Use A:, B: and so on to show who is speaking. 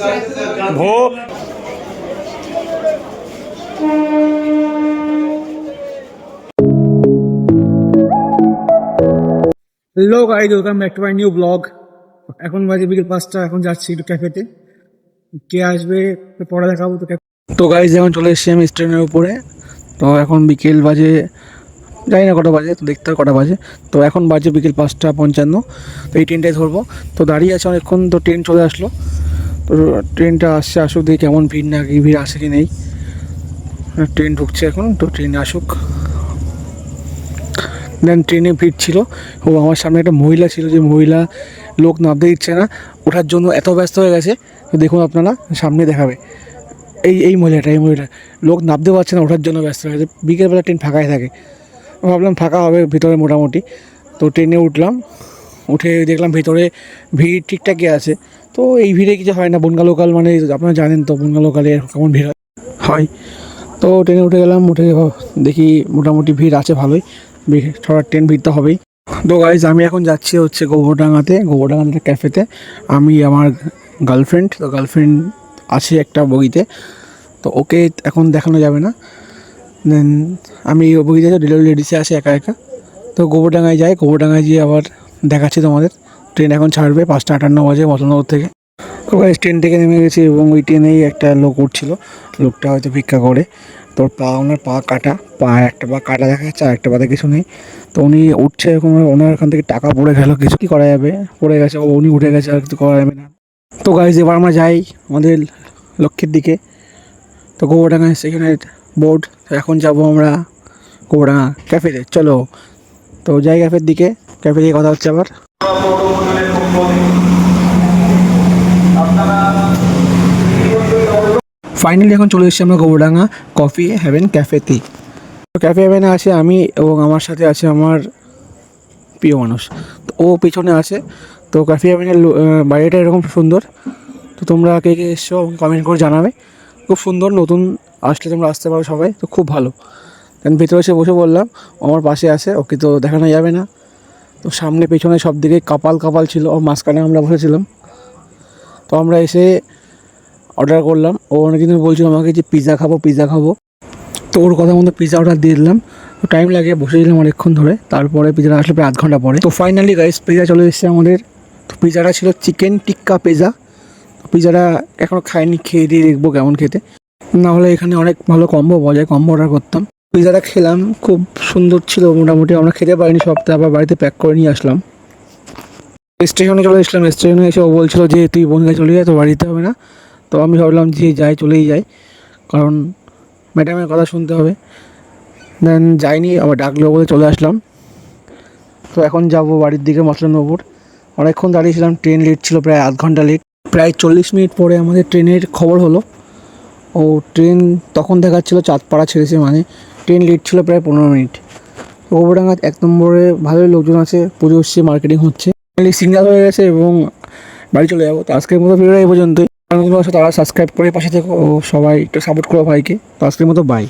A: Who hello guys, welcome back to my new blog. এখন বাজে বিকেল 5টা। এখন যাচ্ছি একটু ক্যাফেতে। কে আসবে পরে দেখাবো। তো গাইজ এখন চলে এসেছি আমি স্টেশনের উপরে। তো এখন বিকেল বাজে, জানি না কটা বাজে, তো দেখতে হবে কটা বাজে। তো এখন বাজে বিকেল 5:55। তো এই ট্রেনটাই ধরবো। তো দাঁড়িয়ে আছে অনেকক্ষণ, তো ট্রেন চলে আসলো। তো ট্রেনটা আসছে, আসুক দেখি কেমন ভিড় না কি ভিড় আসে কি নেই। ট্রেন ঢুকছে এখন, তো ট্রেনে আসুক। দেন ট্রেনে ভিড় ছিল। ও আমার সামনে একটা মহিলা ছিল, যে মহিলা লোক নামতে দিচ্ছে না, ওঠার জন্য এত ব্যস্ত হয়ে গেছে। তো দেখুন আপনারা, সামনে দেখাবে এই মহিলাটা লোক নামতে পারছে না, ওঠার জন্য ব্যস্ত হয়ে গেছে। বিকেলবেলা ট্রেন ফাঁকাই থাকে, ভাবলাম ফাঁকা হবে ভিতরে মোটামুটি। তো ট্রেনে উঠলাম, উঠে দেখলাম ভিতরে ভিড় ঠিকঠাকই আছে। তো এই ভিড়ে কিছু হয় না, বনগাঁ লোকাল মানে আপনারা জানেন তো বনগাঁ লোকালে কেমন ভিড় হয়। তো ট্রেনে উঠে গেলাম, উঠে দেখি মোটামুটি ভিড় আছে ভালোই। সবার ট্রেন ভিড় তো হবেই। তো গাইজ আমি এখন যাচ্ছি হচ্ছে গোবরডাঙ্গাতে একটা ক্যাফেতে। আমি আমার গার্লফ্রেন্ড, তো গার্লফ্রেন্ড আছে একটা বগিতে, তো ওকে এখন দেখানো যাবে না। দেন আমি ও বগিতে ডেলিভারি লেডিসে আসে একা একা। তো গোবরডাঙ্গায় যাই, গোবরডাঙ্গায় গিয়ে আবার দেখাচ্ছি তোমাদের। ট্রেন এখন ছাড়বে 5:58 বাজে মতনগর থেকে। তো গাইজ ট্রেন থেকে নেমে গেছি, এবং ওই ট্রেনেই একটা লোক উঠছিল। লোকটা হয়তো ভিক্ষা করে। তোর ওনার পা কাটা, একটা পা কাটা দেখা যাচ্ছে, আর একটা পাতে কিছু নেই। তো উনি উঠছে, এখন ওনার এখান থেকে টাকা পড়ে গেল, কিছু কি করা যাবে, পড়ে গেছে, উনি উঠে গেছে, আর কিছু করা যাবে না। তো গাইজ এবার আমরা যাই আমাদের লক্ষ্যের দিকে। তো গোবরডাঙ্গা সেখানে বোর্ড। তো এখন যাবো আমরা গোবরডাঙ্গা ক্যাফেতে, চলো। তো যাই ক্যাফের দিকে, ক্যাফে দিয়ে কথা হচ্ছে আবার। ফাইনালি এখন চলে এসেছি আমরা গোবরডাঙ্গা কফি হ্যাভেন ক্যাফেতে। তো ক্যাফে হ্যাভেনে আছে আমি, এবং আমার সাথে আছে আমার প্রিয় মানুষ, তো ও পেছনে আছে। তো ক্যাফে হ্যাভেনের বাইরেটা এরকম সুন্দর। তো তোমরা কে কে এসছো কমেন্ট করে জানাবে। খুব সুন্দর, নতুন, আসলে তোমরা আসতে পারো সবাই, তো খুব ভালো। দেন ভেতরে এসে বসে বললাম, আমার পাশে আছে, ওকে তো দেখানো যাবে না। তো সামনে পেছনে সব দিকে কাপাল কাপাল ছিল, ও মাঝখানে আমরা বসেছিলাম। তো আমরা এসে অর্ডার করলাম। ও অনেকদিন ধরে বলছিল আমাকে যে পিৎজা খাবো। তো ওর কথা মতো পিৎজা অর্ডার দিয়ে দিলাম। তো টাইম লাগে, বসেছিলাম অনেকক্ষণ ধরে। তারপরে পিৎজাটা আসলে প্রায় 1/2 ঘন্টা পরে। তো ফাইনালি গাইস পিৎজা চলে এসেছে আমাদের। তো পিৎজাটা ছিল চিকেন টিক্কা পিৎজা। পিৎজাটা এখনও খাইনি, খেয়ে দিয়ে দেখবো কেমন খেতে। না হলে এখানে অনেক ভালো কম্বো পাওয়া যায়, কম্বো অর্ডার করতাম। পিৎজাটা খেলাম, খুব সুন্দর ছিল মোটামুটি। আমরা খেতে পারিনি সপ্তাহে, আবার বাড়িতে প্যাক করে নিয়ে আসলাম। স্টেশনে চলে এসলাম। স্টেশনে এসে ও বলছিল যে তুই বনগাঁ চলে যায়, তো বাড়িতে হবে না। তো আমি ভাবলাম যে চলেই যাই, কারণ ম্যাডামের কথা শুনতে হবে। দেন যাইনি, আবার ডাকলো বলে চলে আসলাম। তো এখন যাব বাড়ির দিকে মতলবনগর। অনেকক্ষণ দাঁড়িয়েছিলাম, ট্রেন লেট ছিল, প্রায় 1/2 ঘন্টা লেট। প্রায় 40 মিনিট পরে আমাদের ট্রেনের খবর হলো। ও ট্রেন তখন দেখাচ্ছিল চাঁদপাড়া ছেড়েছে, মানে ট্রেন লেট ছিল প্রায় 15 মিনিট। গোবরডাঙ্গা 1 নম্বরে ভালোই লোকজন আছে, পুজো হচ্ছে, মার্কেটিং হচ্ছে, সিগন্যাল হয়ে গেছে, এবং বাড়ি চলে যাবো। তো আজকের মতো ভিডিও এই পর্যন্তই। তারা সাবস্ক্রাইব করে পাশে থেকো, ও সবাই একটু সাপোর্ট করো ভাইকে। তো আজকের মতো বাই।